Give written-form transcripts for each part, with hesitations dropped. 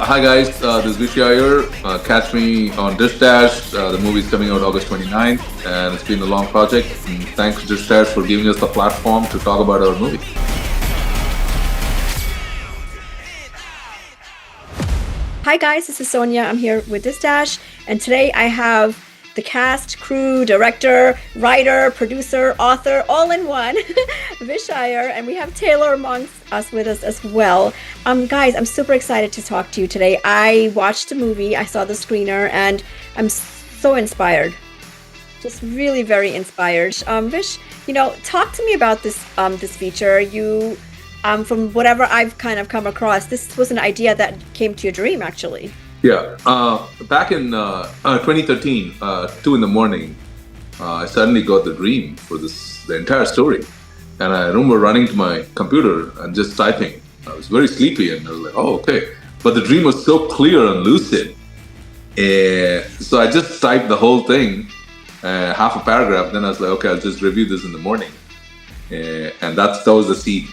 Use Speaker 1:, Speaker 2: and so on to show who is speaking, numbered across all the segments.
Speaker 1: Hi guys, this is Vish Ayyar. Catch me on Dish Dash. The movie is coming out August 29th, and it's been a long project. And thanks Dish Dash for giving us the platform to talk about our movie.
Speaker 2: Hi guys, this is Sonia. I'm here with This Dash, and today I have the cast, crew, director, writer, producer, author, all in one, Vish Ayyar, and we have Taylor amongst us with us as well. Guys, I'm super excited to talk to you today. I watched the movie, I saw the screener, and I'm so inspired. Just really very inspired. Vish, talk to me about this feature. From whatever I've kind of come across, this was an idea that came to your dream, actually.
Speaker 1: Yeah, back in 2013, 2 in the morning, I suddenly got the dream for the entire story. And I remember running to my computer and just typing. I was very sleepy and I was like, oh, okay. But the dream was so clear and lucid. So I just typed the whole thing, half a paragraph. Then I was like, okay, I'll just review this in the morning. And that was the seed.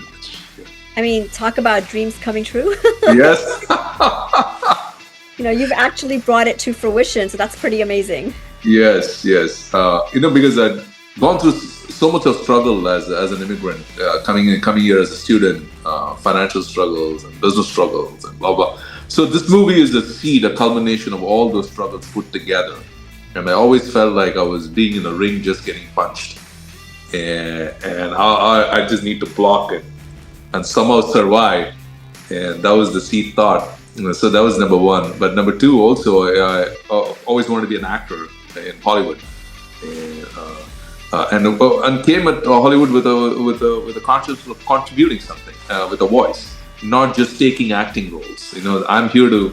Speaker 2: I mean, talk about dreams coming true.
Speaker 1: Yes.
Speaker 2: You've actually brought it to fruition, so that's pretty amazing.
Speaker 1: Yes. Because I'd gone through so much of struggle as an immigrant, coming here as a student, financial struggles and business struggles and blah blah. So this movie is the seed, a culmination of all those struggles put together. And I always felt like I was being in a ring, just getting punched, and I just need to block it and somehow survive. And that was the seed thought. So that was number one. But number two, also, I always wanted to be an actor in Hollywood, and came at Hollywood with a conscience of contributing something, with a voice, not just taking acting roles. I'm here to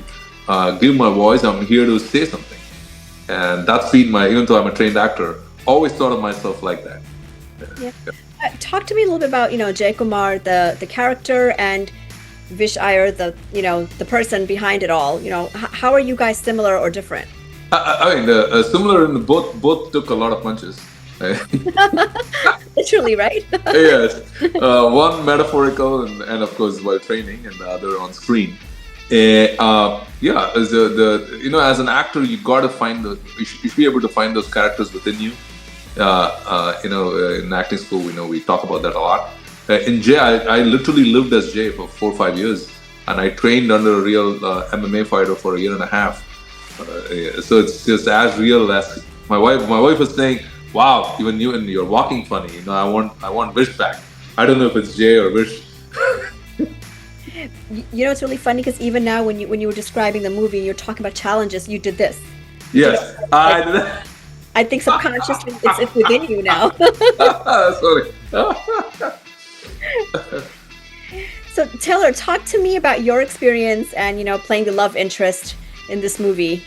Speaker 1: give my voice. I'm here to say something, and that's been even though I'm a trained actor, always thought of myself like that.
Speaker 2: Yeah. Talk to me a little bit about Jay Kumar, the character, and Vish Ayyar, the person behind it all. How are you guys similar or different?
Speaker 1: I mean, similar in both took a lot of punches.
Speaker 2: Literally, right?
Speaker 1: Yes, one metaphorical and of course while training, and the other on screen. As as an actor, you got to you should be able to find those characters within you. In acting school, we talk about that a lot. In Jay, I literally lived as Jay for 4 or 5 years, and I trained under a real MMA fighter for a year and a half. So it's just as real as my wife. My wife was saying, "Wow, even you and you're walking funny." I want Vish back. I don't know if it's Jay or Vish.
Speaker 2: It's really funny because even now, when you were describing the movie, you're talking about challenges. You did this.
Speaker 1: Yes, I did that.
Speaker 2: I think subconsciously it's within you now.
Speaker 1: Sorry.
Speaker 2: So Taylor, talk to me about your experience and playing the love interest in this movie.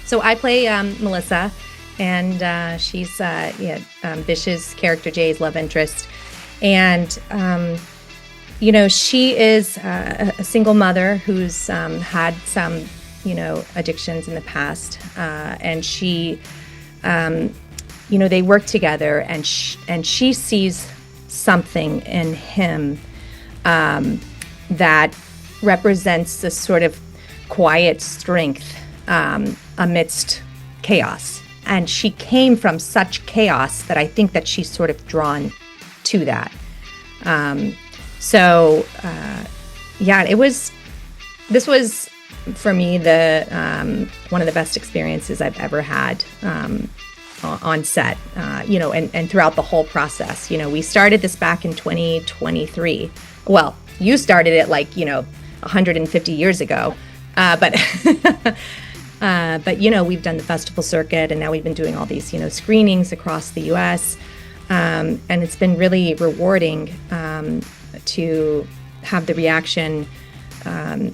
Speaker 3: So I play Melissa, and she's Vish's character, Jay's love interest, and she is a single mother who's had some addictions in the past, and she they work together, and she sees something in him that represents this sort of quiet strength amidst chaos. And she came from such chaos that I think that she's sort of drawn to that. This was for me the one of the best experiences I've ever had on set, and throughout the whole process. We started this back in 2023. Well, you started it 150 years ago, but we've done the festival circuit, and now we've been doing all these screenings across the U.S., and it's been really rewarding to have the reaction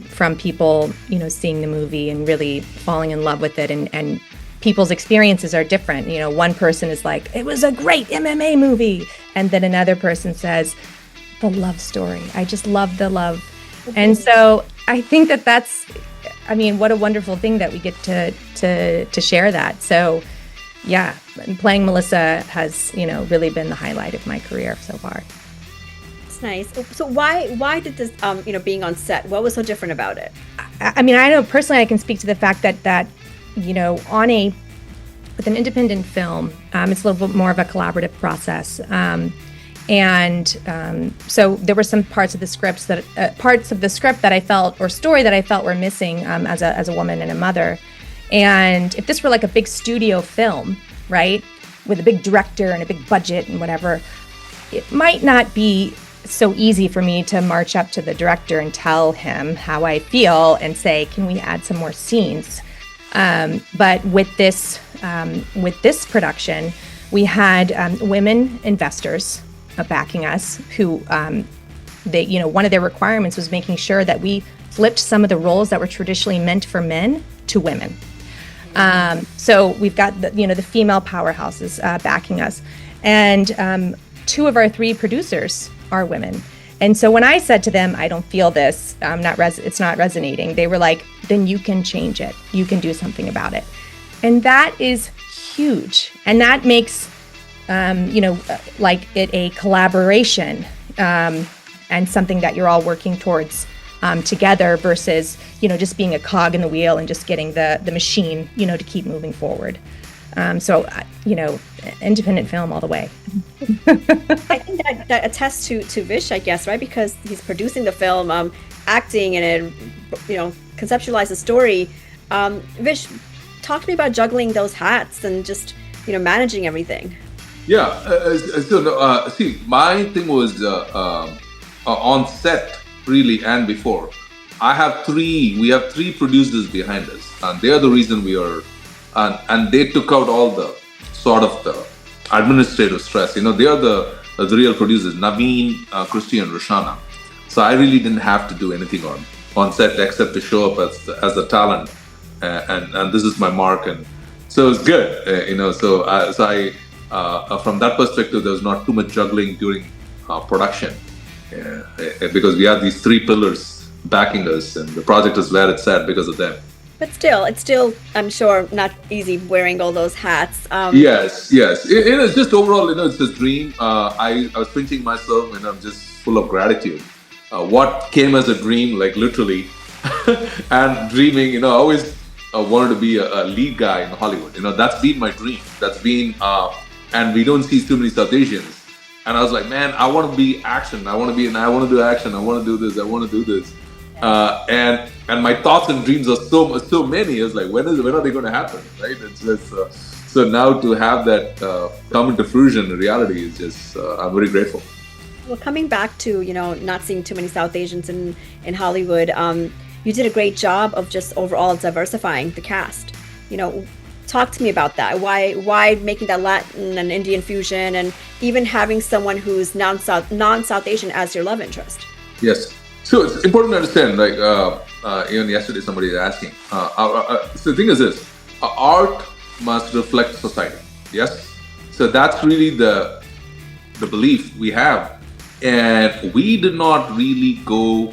Speaker 3: from people seeing the movie and really falling in love with it, and people's experiences are different. One person is like, it was a great MMA movie, and then another person says, the love story, I just love the love. And so I think that's what a wonderful thing that we get to share that. So yeah, playing Melissa has really been the highlight of my career so far.
Speaker 2: That's nice. So why did this being on set? What was so different about it?
Speaker 3: I mean, I know personally, I can speak to the fact that with an independent film, it's a little bit more of a collaborative process. So there were some parts of the script that I felt, or story that I felt, were missing as a woman and a mother. And if this were like a big studio film, right, with a big director and a big budget and whatever, it might not be so easy for me to march up to the director and tell him how I feel and say, can we add some more scenes? But with this production, we had women investors backing us who, one of their requirements was making sure that we flipped some of the roles that were traditionally meant for men to women. So we've got the female powerhouses backing us, and 2 of our 3 producers are women. And so when I said to them, I don't feel this, it's not resonating, they were like, then you can change it. You can do something about it. And that is huge. And that makes, like it a collaboration and something that you're all working towards together versus, just being a cog in the wheel and just getting the machine, to keep moving forward. Independent film all the way.
Speaker 2: I think that attests to Vish, I guess, right? Because he's producing the film, acting, and conceptualize the story. Vish, talk to me about juggling those hats and just managing everything.
Speaker 1: Yeah. See, my thing was on set really, and before. We have 3 producers behind us, and they are the reason we are. And they took out all the sort of the administrative stress. They are the real producers, Naveen, Christy, and Roshana. So I really didn't have to do anything on set except to show up as the talent, and this is my mark, and so it's good. So I from that perspective, there was not too much juggling during production, because we have these 3 pillars backing us, and the project is where it's at because of them.
Speaker 2: But it's still, I'm sure, not easy wearing all those hats.
Speaker 1: Yes. It's just overall, it's this dream. I was pinching myself, and I'm just full of gratitude. What came as a dream, like literally, and dreaming, I always wanted to be a lead guy in Hollywood. That's been my dream. That's been, and we don't see too many South Asians. And I was like, man, I want to be action. I want to do action. I want to do this. I want to do this. And my thoughts and dreams are so many. It's like, when are they going to happen, right? It's just, so now to have that come into fruition in reality is just, I'm very grateful.
Speaker 2: Well, coming back to not seeing too many South Asians in Hollywood, you did a great job of just overall diversifying the cast. Talk to me about that. Why making that Latin and Indian fusion, and even having someone who's non-South Asian as your love interest?
Speaker 1: Yes. So it's important to understand, like even yesterday somebody was asking. So the thing is this, art must reflect society. Yes? So that's really the belief we have. And we did not really go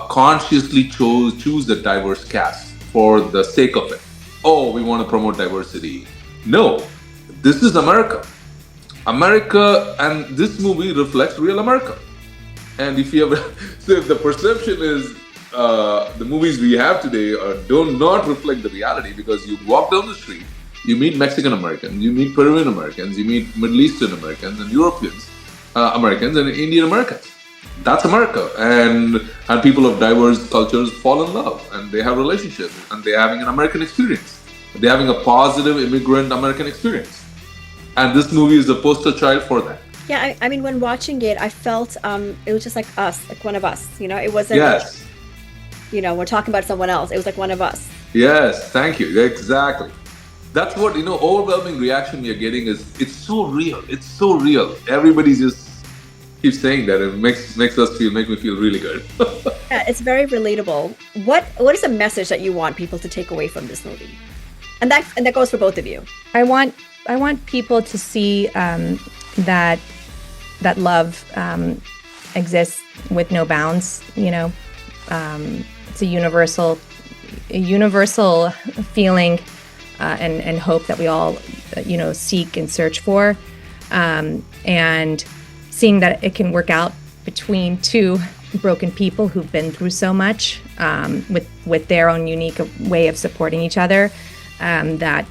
Speaker 1: consciously choose the diverse cast for the sake of it. Oh, we want to promote diversity. No, this is America. And this movie reflects real America. And if the perception is the movies we have today do not reflect the reality, because you walk down the street, you meet Mexican Americans, you meet Peruvian Americans, you meet Middle Eastern Americans and Europeans Americans and Indian Americans. That's America, and people of diverse cultures fall in love, and they have relationships, and they're having an American experience. They're having a positive immigrant American experience, and this movie is the poster child for that.
Speaker 2: Yeah, I mean, when watching it, I felt it was just like us, like one of us. It wasn't.
Speaker 1: Yes.
Speaker 2: We're talking about someone else. It was like one of us.
Speaker 1: Yes, thank you. Exactly. That's what overwhelming reaction we are getting is. It's so real. It's so real. Everybody just keeps saying that. It makes me feel really good.
Speaker 2: Yeah, it's very relatable. What is the message that you want people to take away from this movie? And that goes for both of you.
Speaker 3: I want people to see that love exists with no bounds. It's a universal feeling and hope that we all seek and search for, and seeing that it can work out between two broken people who've been through so much, with their own unique way of supporting each other, that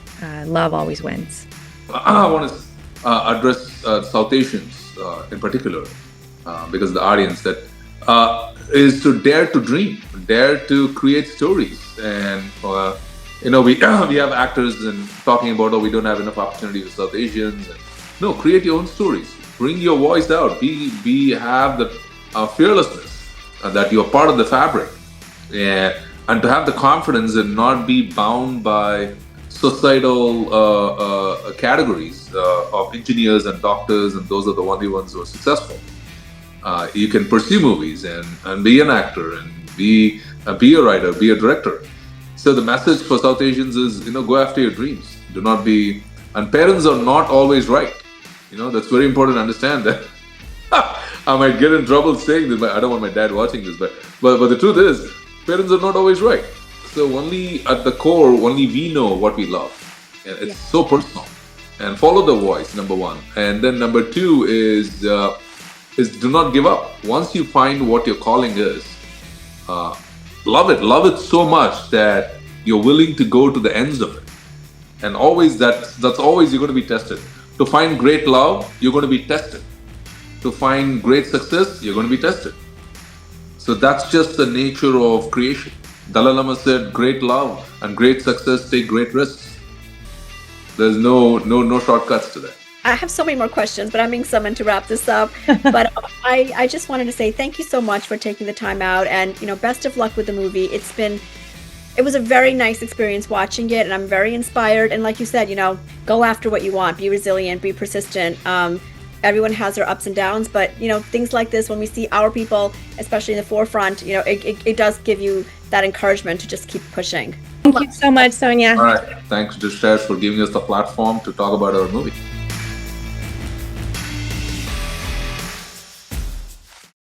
Speaker 3: love always wins.
Speaker 1: I want to address South Asians in particular, because the audience that is to dare to dream, dare to create stories. And we have actors and talking about, we don't have enough opportunity with South Asians. No, create your own stories. Bring your voice out. Have the fearlessness that you're part of the fabric, and to have the confidence and not be bound by societal categories of engineers and doctors, and those are the only ones who are successful. You can pursue movies and be an actor and be a writer, be a director. So the message for South Asians is, go after your dreams. Do not be, and parents are not always right. That's very important to understand that. I might get in trouble saying this, but I don't want my dad watching this. But the truth is, parents are not always right. So only at the core, only we know what we love. And it's so personal. And follow the voice, number one. And then number two is do not give up. Once you find what your calling is, love it so much that you're willing to go to the ends of it. And always that's always you're going to be tested. To find great love, you're going to be tested. To find great success, you're going to be tested. So that's just the nature of creation. Dalai Lama said, great love and great success take great risks. There's no shortcuts to that.
Speaker 2: I have so many more questions, but I'm being summoned to wrap this up. But I just wanted to say thank you so much for taking the time out, and best of luck with the movie. It was a very nice experience watching it, and I'm very inspired. And like you said, go after what you want, be resilient, be persistent. Everyone has their ups and downs, but things like this, when we see our people, especially in the forefront, it does give you that encouragement to just keep pushing.
Speaker 3: Thank you so much, Sonia.
Speaker 1: All right. Thanks, Dish, for giving us the platform to talk about our movie.